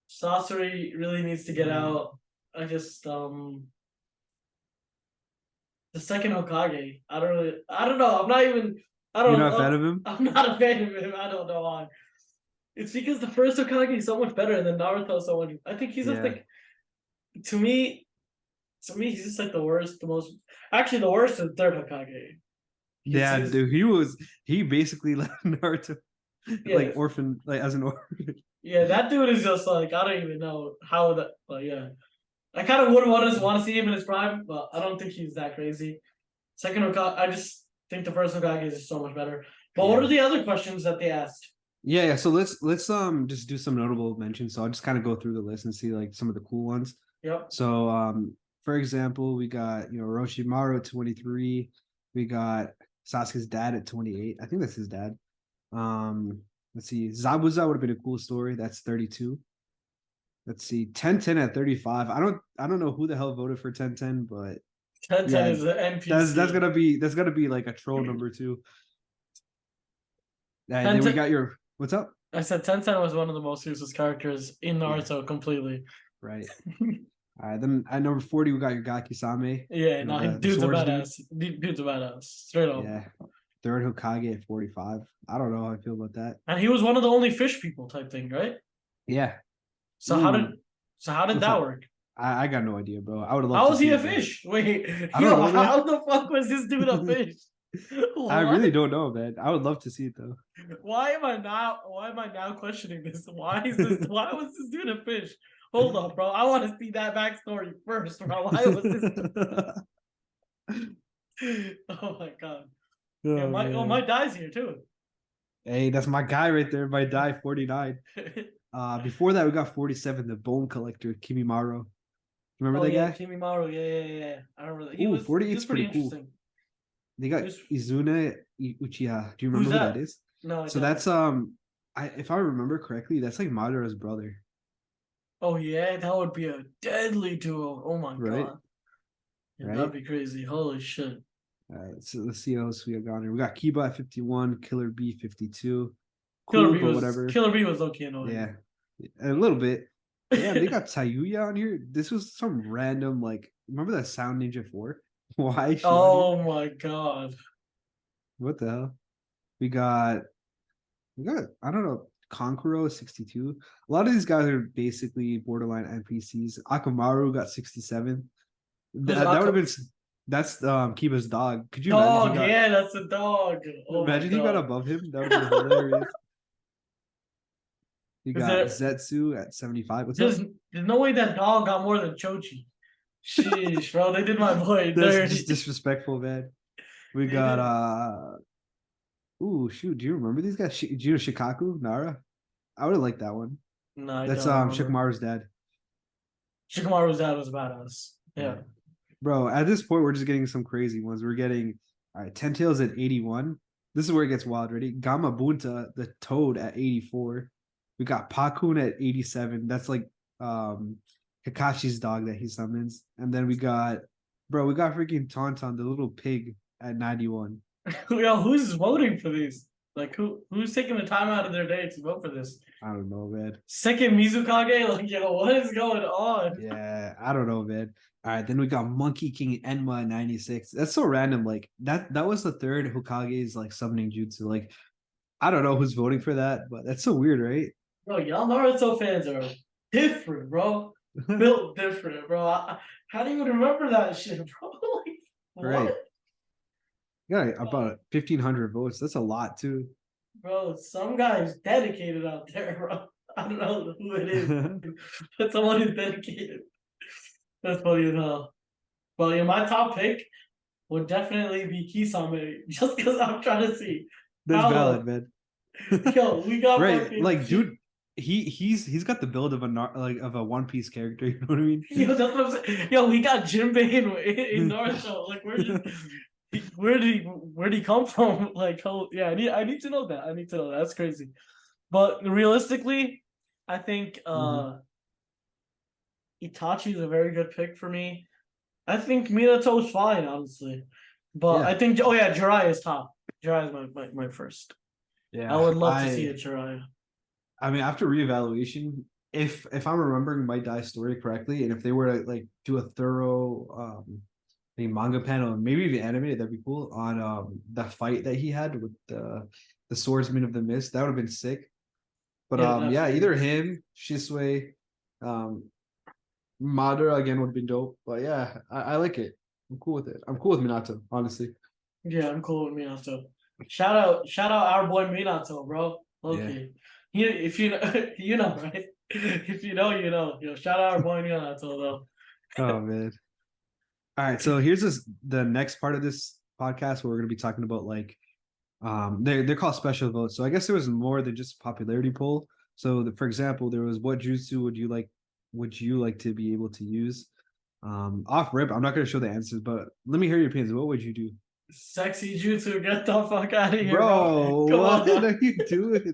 Sasori really needs to get out. I just the second Hokage. I don't know. I You're don't not a fan of him? I'm not a fan of him. I don't know why. It's because the first Hokage is so much better and then Naruto so much. I think he's just Yeah. like to me, he's just like the worst, the most actually the worst is third Hokage. Yeah, He's dude. He basically left Naruto yeah, like orphan, like as an orphan. yeah, that dude is just like I don't even know how that but yeah. I kind of would want to see him in his prime, but I don't think he's that crazy. Second Hokage, I just think the first Hokage is just so much better. But what Yeah. are the other questions that they asked? Yeah, yeah. So let's just do some notable mentions. So I'll just kind of go through the list and see like some of the cool ones. Yep. So for example, we got Orochimaru at 23. We got Sasuke's dad at 28. I think that's his dad. Let's see. Zabuza would have been a cool story. That's 32. Let's see. 1010 at 35. I don't know who the hell voted for 1010, but 1010 yeah, is an that's NPC. that's gonna be like a troll number two. And then we 1010, got your what's up? I said 1010 was one of the most useless characters in Yeah. Naruto completely. Right. All right. Then at number 40, we got your Gaki-same. Yeah, You know, no, the dude's a swords dude. badass. Dude's a badass. Straight up. Yeah. Third Hokage at 45. I don't know how I feel about that. And he was one of the only fish people type thing, right? Yeah. So how did Ooh. so how did What's that up? work? I got no idea, bro. I would love How to was he see a it, though. fish? Wait, I don't yo, know, man. how the fuck was this dude a fish? I really What? don't know, man. I would love to see it, though. Why am I now questioning this? Why was this dude a fish? Hold on, bro. I want to see that backstory first, bro. Why was this? Oh my god. Yeah, Oh, man. my die's here too. Hey, that's my guy right there. My die 49. Before that, we got 47, the Bone Collector, Kimimaro. Remember Oh that yeah, guy? Kimimaro. Yeah. I remember that. Ooh, He 48 was is pretty pretty cool. interesting. They got Izune Uchiha. Do you Who's remember who that that? is? No, I So don't. that's if I remember correctly, that's like Madara's brother, Oh yeah, that would be a deadly duo. Oh my right? god. Yeah, that'd Right. be crazy. Holy shit. So let's see how else we got here. We got Kiba at 51, Killer B 52. Killer Cool, B but was whatever. low-key annoying. Yeah, a little bit. But yeah, they got Tayuya on here. This was some random like. Remember that Sound Ninja 4? Why is she on here? Oh my god. What the hell? We got I don't know, Konkuro 62. A lot of these guys are basically borderline NPCs. Akamaru got 67. Who's That would have Akko? been that's Kiba's dog. Could you imagine Dog, yeah, that's a dog. Oh my he got god. above him? That would have been hilarious. You Is got there Zetsu at 75. What's up? there's no way that dog got more than Chochi. Sheesh, bro, they did my boy That's dirty. just disrespectful, man. We They got did. ooh, shoot, do you remember these guys? Do you know Shikaku, Nara? I would have liked that one. No, I That's don't remember. Shikamaru's dad. Shikamaru's dad was badass. Yeah. Bro, at this point, we're just getting some crazy ones. We're getting all right, 10 Tails at 81. This is where it gets wild. Ready? Gamma Bunta, the toad at 84. We got Pakun at 87. That's like Kakashi's dog that he summons. And then we got freaking Tauntaun, the little pig, at 91. Yo, who's voting for these? Like who's taking the time out of their day to vote for this? I don't know, man. Second Mizukage? Like, yo, what is going on? Yeah, I don't know, man. All right, then we got Monkey King Enma at 96. That's so random. Like that was the third Hokage's like summoning jutsu. Like, I don't know who's voting for that, but that's so weird, right? Bro, y'all Naruto fans are different, bro. Built different, bro. How do you remember that shit, bro? Like, what? Right. Yeah, about 1,500 votes. That's a lot too. Bro, some guy's dedicated out there, bro. I don't know who it is, but someone who's dedicated. That's funny as hell. Well, yeah, my top pick would definitely be Kisame, just because I'm trying to see. That's valid, man. Yo, we got right, fucking like, dude, he's got the build of a One Piece character. You know what I mean? Yo, that's what I'm saying. Yo, we got Jinbei in Naruto. Like, where did he come from? Like, yeah, I need to know that. I need to know that. That's crazy. But realistically, I think Itachi is a very good pick for me. I think Minato's fine, honestly. But Yeah. I think Jiraiya is top. Jiraiya is my first. Yeah, I would love to see a Jiraiya. I mean, after reevaluation, if I'm remembering my die story correctly, and if they were to like do a thorough the manga panel and maybe even animated, that'd be cool on the fight that he had with the swordsman of the mist. That would have been sick. But yeah, either him, Shisui, Madara again would have been dope. But yeah, I like it. I'm cool with it. I'm cool with Minato, honestly. Yeah, I'm cool with Minato. Shout out our boy Minato, bro. Okay. Yeah. If you know, you know, right? If you know, you know. Yo, shout out our boy Minato though. Oh man. All right, so here's the next part of this podcast where we're gonna be talking about like they're called special votes. So I guess there was more than just a popularity poll. So for example, there was what jutsu would you like to be able to use? Off rip, I'm not gonna show the answers, but let me hear your opinions. What would you do? Sexy jutsu, get the fuck out of here, bro. Come what on. are you doing?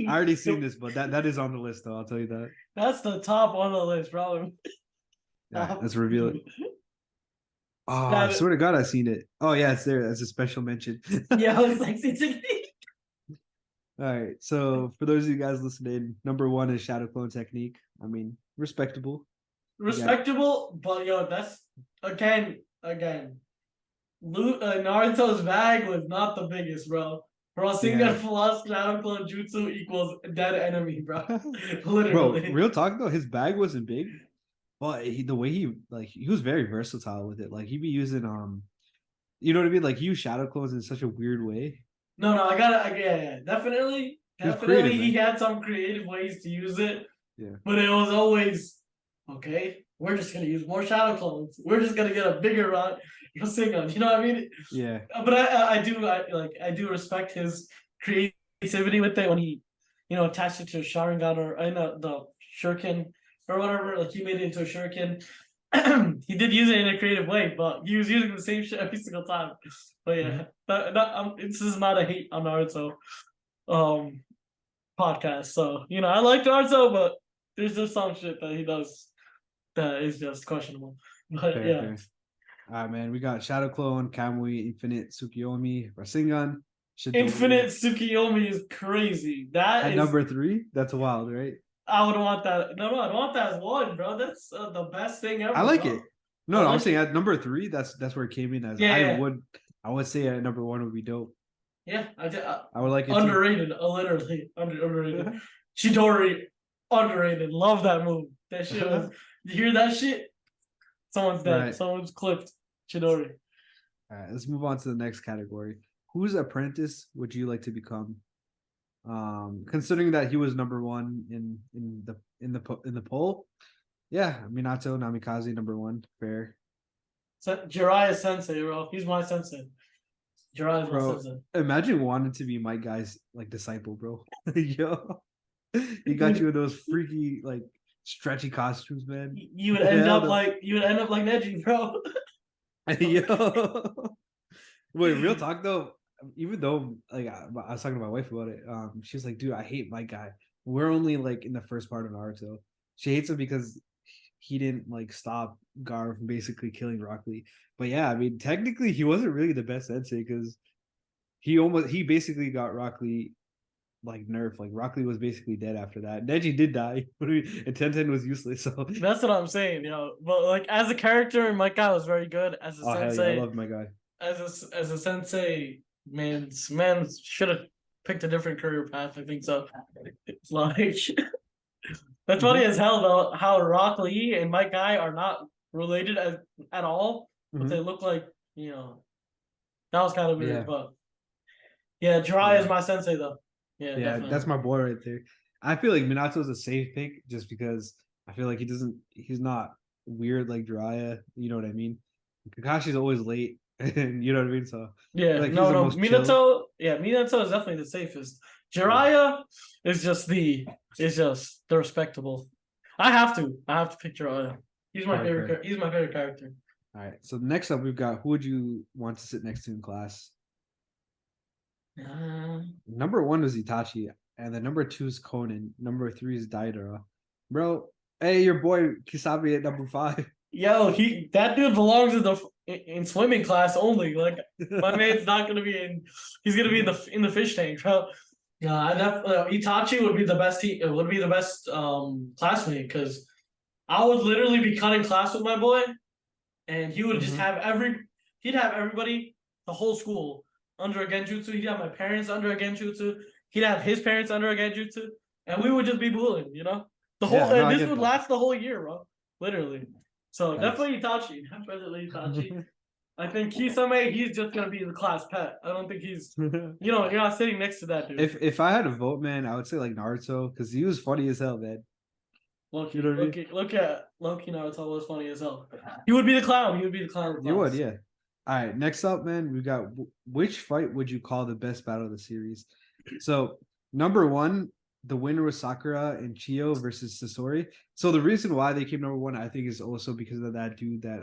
I already seen this, but that is on the list though. I'll tell you that. That's the top on the list, bro. Yeah, let's reveal it. Oh, I swear to God, I've seen it. Oh yeah, it's there. That's a special mention. Yeah, sexy technique. All right. So for those of you guys listening, number one is shadow clone technique. I mean, respectable. Respectable, but yo, that's again. Naruto's bag was not the biggest, bro. Rasengan Yeah. plus Cloud Clone Jutsu equals dead enemy, bro. Bro, Literally. real talk though, his bag wasn't big, but the way he was very versatile with it. Like he'd be using you know what I mean? Like he used shadow clones in such a weird way. No, yeah, definitely, He was creative, he man. had some creative ways to use it, Yeah. but it was always okay. We're just gonna use more shadow clones. We're just gonna get a bigger Rasengan. You know what I mean? Yeah. But I do respect his creativity with it when he, attached it to a Sharingan or the Shuriken or whatever. Like he made it into a Shuriken. He did use it in a creative way, but he was using the same shit every single time. But yeah, this is not a hate on Naruto podcast. So I like Naruto, but there's just some shit that he does that is just questionable. But Fair, yeah. fair. All right, man. We got Shadow Clone, Kamui, Infinite, Tsukiyomi, Rasengan, Shidori. Infinite Tsukiyomi is crazy. At number 3, that's wild, right? I would want that. No, I don't want that as 1, bro. That's the best thing ever. I like bro. it. No, I'm saying at number 3, that's where it came in as. Yeah, I would say at number 1 would be dope. Yeah, I would like it underrated, literally underrated. Chidori, underrated. Love that move. That shit was. You hear that shit? Someone's dead. Right. Someone's clipped. Chidori. All right, let's move on to the next category. Whose apprentice would you like to become? Considering that he was number 1 in the poll, yeah, Minato Namikaze number 1, fair. Jiraiya Sensei, bro. He's my sensei. Jiraiya's my sensei. Imagine wanting to be my guy's like disciple, bro. Yo, he got you in those freaky like stretchy costumes, man. You would end up like Neji, bro. Yo, wait, real talk though. Even though like I was talking to my wife about it, she was like, "Dude, I hate my guy. We're only like in the first part of Naruto. She hates him because he didn't like stop Gaara from basically killing Rock Lee. But yeah, I mean, technically he wasn't really the best sensei because he basically got Rock Lee like nerfed. Like Rock Lee was basically dead after that. Neji did die, and Tenten was useless. So that's what I'm saying, But like as a character, my guy was very good as a sensei. Hell yeah, I love my guy. As a sensei, man should have picked a different career path. I think so. It's like that's funny as hell though. How Rock Lee and my guy are not related at all, but they look like That was kind of weird, but yeah, Jiraiya is my sensei though. Yeah, definitely. That's my boy right there. I feel like Minato's a safe pick just because I feel like he's not weird like Jiraiya. You know what I mean? Kakashi's always late. And you know what I mean? So yeah, like, Minato, Minato is definitely the safest. Jiraiya is just the respectable. I have to pick Jiraiya. He's my favorite. He's my favorite character. All right. So next up, we've got who would you want to sit next to in class? Number 1 was Itachi, and then number 2 is Conan. Number 3 is Daidara. Bro, hey, your boy Kisabi at number 5. Yo, that dude belongs in swimming class only. Like my man's not gonna be in. He's gonna be in the fish tank, bro. Itachi would be the best. Would be the best classmate because I would literally be cutting class with my boy, and he would just have he'd have everybody, the whole school under a genjutsu. He'd have my parents under a genjutsu. He'd have his parents under a genjutsu, and we would just be bullying. The whole this would last the whole year, bro. Literally. So definitely Itachi. I think Kisame, he's just gonna be the class pet. I don't think he's you're not sitting next to that dude. If I had a vote, man, I would say like Naruto because he was funny as hell, man. Loki Naruto was funny as hell. He would be the clown. You would, yeah. All right, next up, man, we got which fight would you call the best battle of the series? So number 1, the winner was Sakura and Chiyo versus Sasori. So the reason why they came number 1, I think, is also because of that dude that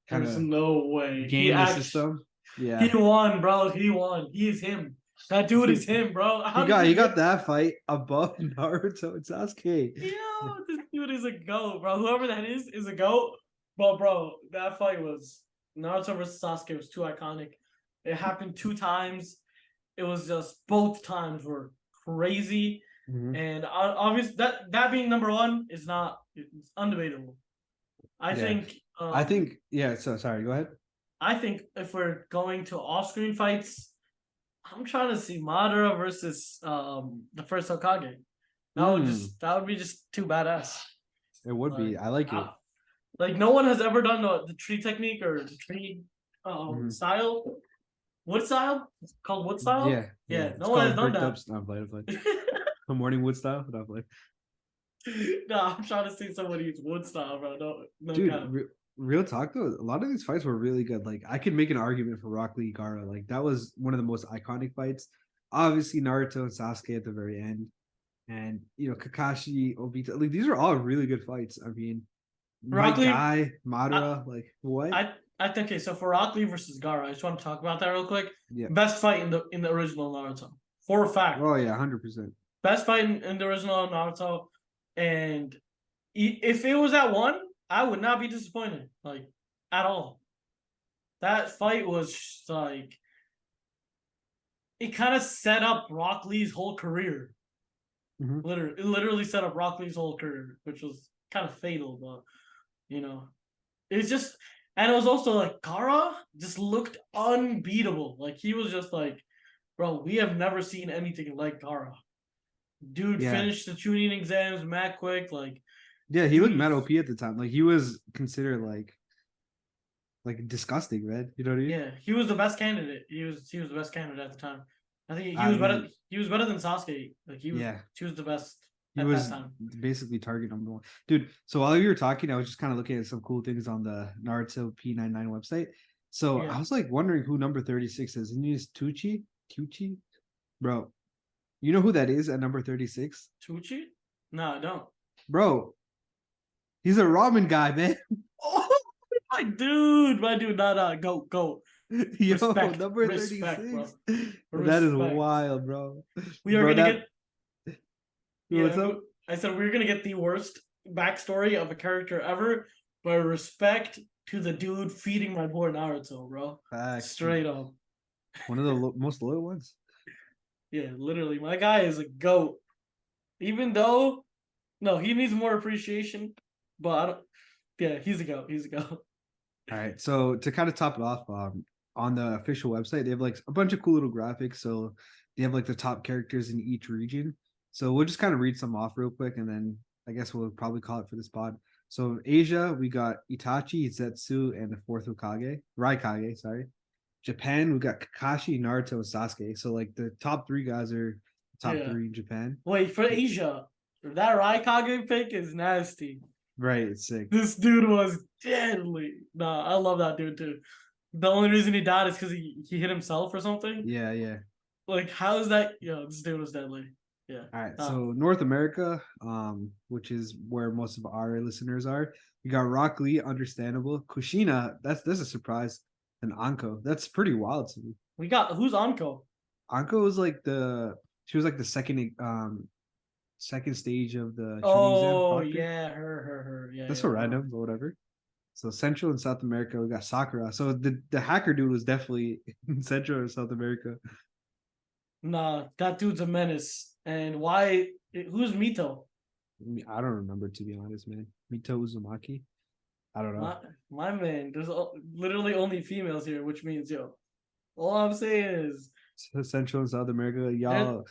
kind of no way gamed the system. Yeah, he won, bro. He won. He's him. That dude is him, bro. He got that fight above Naruto and Sasuke. Yo, this dude is a goat, bro. Whoever that is a goat. But bro, that fight was Naruto versus Sasuke was too iconic. It happened 2 times. It was just both times were crazy. Mhm. And obviously that being number one is not, it's undebatable. I Yeah. think I think yeah. So sorry. Go ahead. I think if we're going to off-screen fights, I'm trying to see Madara versus the first Hokage. Mm, That would be just too badass. it would be. Like I like it. uh, like no one has ever done the tree technique or the tree Mhm. style. Wood style? It's called wood style? Yeah, yeah. Yeah, It's no one has called done bricked that. up. Not playing. Play. The morning wood style. Not play. No, I'm trying to see somebody use wood style, bro. No Dude, cap. real talk though. A lot of these fights were really good. Like I could make an argument for Rock Lee Gara. Like that was one of the most iconic fights. Obviously, Naruto and Sasuke at the very end, and Kakashi, Obito. Like these are all really good fights. I mean, my Rock Lee, guy I, Madara. Like what? I think okay. So for Rock Lee versus Gara, I just want to talk about that real quick. Yeah. Best fight in the original Naruto, for a fact. Oh yeah, 100%. Best fight in the original Naruto, and if it was at one, I would not be disappointed, like at all. That fight was like, it kind of set up Rock Lee's whole career. Hmm. Literally, it literally set up Rock Lee's whole career, which was kind of fatal, but you know, it's just, and it was also like Kara just looked unbeatable. Like he was just like, bro, we have never seen anything like Kara. Dude Yeah, finished the tuning exams mad quick. Like, yeah. He looked dude, mad OP at the time. Like he was considered like disgusting, man. You know what I mean? yeah, he was the best candidate. He was the best candidate at the time. I think he I was better. mean, He was better than Sasuke. Like yeah. he was the best He at that was time. basically target number one. Dude, so while you were talking, I was just kind of looking at some cool things on the Naruto P99 website. So I Yeah, was like wondering who number 36 is. And he's Tucci? Tucci? Bro, you know who that is at number 36? Tucci? No, I don't. Bro, he's a ramen guy, man. Oh my dude, no, go. Yo, Respect, number respect, 36. bro. That is Respect. wild, bro. We are Bro, gonna that get, what's yeah. up? I said we're gonna get the worst backstory of a character ever, but respect to the dude feeding my boy Naruto, bro. Facts. Straight up. One of the most loyal ones. Yeah, literally, my guy is a goat. Even though, no, he needs more appreciation, but I don't. Yeah, he's a goat. He's a goat. All right. So to kind of top it off, on the official website, they have like a bunch of cool little graphics. So they have like the top characters in each region. So we'll just kind of read some off real quick, and then I guess we'll probably call it for this pod. So in Asia, we got Itachi, Zetsu, and the fourth Hokage, Raikage. Sorry. Japan, we got Kakashi, Naruto, and Sasuke. So like the top three guys are the top Yeah. three in Japan. Wait, for Asia, that Raikage pick is nasty. Right. It's sick. This dude was deadly. Nah, I love that dude too. The only reason he died is because he hit himself or something. Yeah. Yeah. Like, how is that? Yo, this dude was deadly. Yeah. All right, Nah. so North America, which is where most of our listeners are, we got Rock Lee, understandable. Kushina, that's a surprise, and Anko, that's pretty wild to me. We got who's Anko? Anko was like she was like the second stage of the tuning exam Oh doctor. yeah, her. Yeah, That's yeah. so random, but whatever. So Central and South America, we got Sakura. So the hacker dude was definitely in Central or South America. Nah, that dude's a menace. And why? Who's Mito? I don't remember, to be honest, man. Mito Uzumaki. I don't know. My man. There's literally only females here, which means yo. All I'm saying is Central and South America, there- y'all,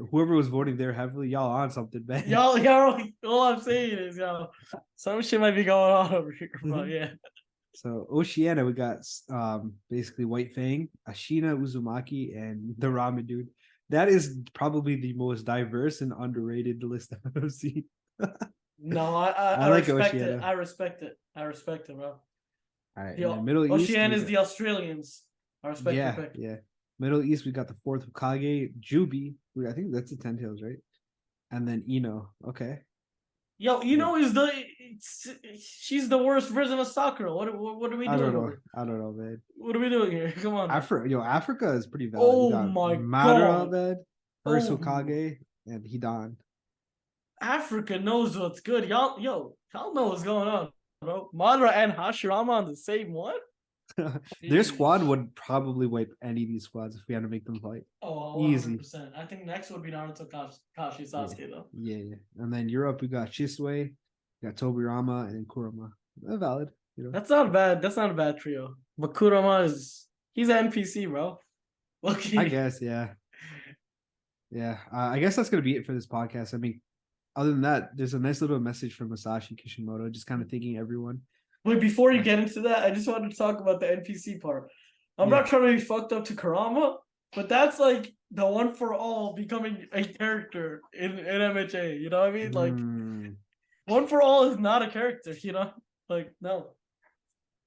whoever was voting there heavily, y'all on something, man. y'all. All I'm saying is yo, some shit might be going on over here, but yeah. So Oceania, we got basically White Fang, Ashina Uzumaki, and the Ramen Dude. That is probably the most diverse and underrated list I've seen. No, I I like respect Oceania. it. I respect it. I respect it, bro. All right, The and then Middle East. Oceania is the Australians. I respect your Yeah, pick. yeah. Middle East, we got the fourth Hokage, Jubi. I think that's the Ten Tails, right? And then Ino. Okay. Yo, Yeah. she's the worst version of Sakura. What are we I don't doing know. over? I don't know, man. What are we doing here? Come on. Africa is pretty valid. We Oh got my Madara, god. man, first Oh, Hokage, and Hidan. Africa knows what's good. Y'all know what's going on, bro. Madara and Hashirama on the same one? Their squad Sheesh. would probably wipe any of these squads if we had to make them fight. Oh, Easy. 100%. I think next would be Naruto Kashi Yeah, Sasuke though. yeah. And then Europe, we got Shisui, we got Tobirama, and then Kurama. Valid, you know. That's not a bad. That's not a bad trio. But Kurama he's an NPC, bro. Lucky. I guess, yeah. Yeah, I guess that's gonna be it for this podcast. I mean, other than that, there's a nice little message from Masashi Kishimoto, just kind of thanking everyone. Wait, before you get into that, I just wanted to talk about the NPC part. I'm Yeah. not trying to be fucked up to Kurama, but that's like the one for all becoming a character in MHA. You know what I mean? Like one for all is not a character. You know, like no.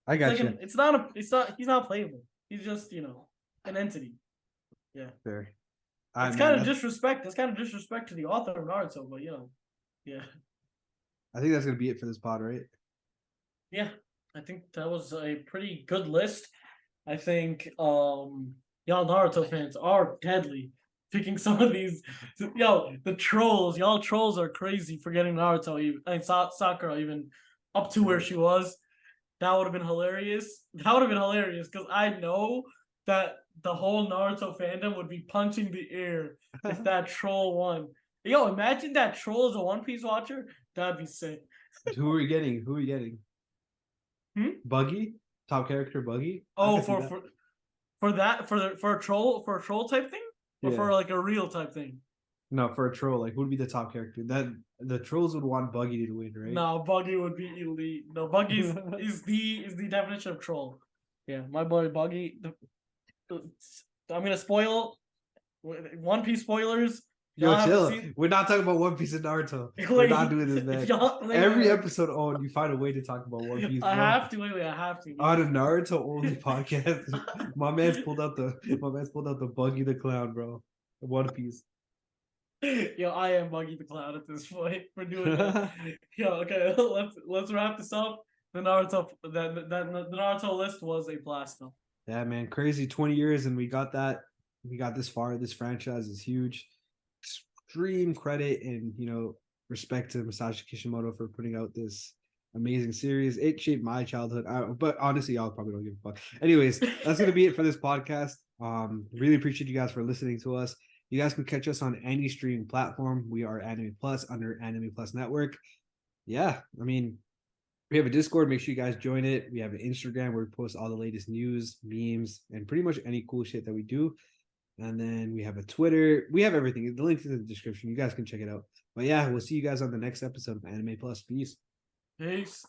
I It's got like you. it's not a. It's not. He's not playable. He's just an entity. Yeah. Fair. It's kind of disrespect. It's kind of disrespect to the author of Naruto, but yeah. I think that's gonna be it for this pod, right? Yeah, I think that was a pretty good list. I think y'all Naruto fans are deadly picking some of these. The trolls, y'all trolls are crazy for getting Naruto. Sakura even up to where she was. That would have been hilarious. That would have been hilarious because I know that the whole Naruto fandom would be punching the air if that troll won. Yo, imagine that troll is a One Piece watcher. That'd be sick. Who are we getting? Who are we getting? Buggy, top character Buggy. Oh, for a troll type thing, or Yeah. for like a real type thing. No, for a troll, like who would be the top character? That the trolls would want Buggy to win, right? No, Buggy would be elite. No, Buggy is the definition of troll. Yeah, my boy Buggy. I'm gonna spoil One Piece spoilers. Yo, chill. We're not talking about One Piece and Naruto. We're not doing this, man. Every episode on, you find a way to talk about One Piece. I have to. Wait, I have to. On a Naruto only podcast, my man's pulled out the Buggy the Clown, bro. One Piece. Yo, I am Buggy the Clown at this point. We're doing that. Yo, okay, let's wrap this up. The Naruto list was a blast, though. Yeah, man, crazy 20 years, and we got that. We got this far. This franchise is huge. Extreme credit and respect to Masashi Kishimoto for putting out this amazing series. It shaped my childhood, but honestly, y'all probably don't give a fuck. Anyways, that's gonna be it for this podcast. Really appreciate you guys for listening to us. You guys can catch us on any streaming platform. We are Anime Plus under Anime Plus Network. Yeah, I mean, we have a Discord. Make sure you guys join it. We have an Instagram where we post all the latest news, memes, and pretty much any cool shit that we do. And then we have a Twitter. We have everything. The link is in the description. You guys can check it out. But yeah, we'll see you guys on the next episode of Anime Plus. Peace. Peace.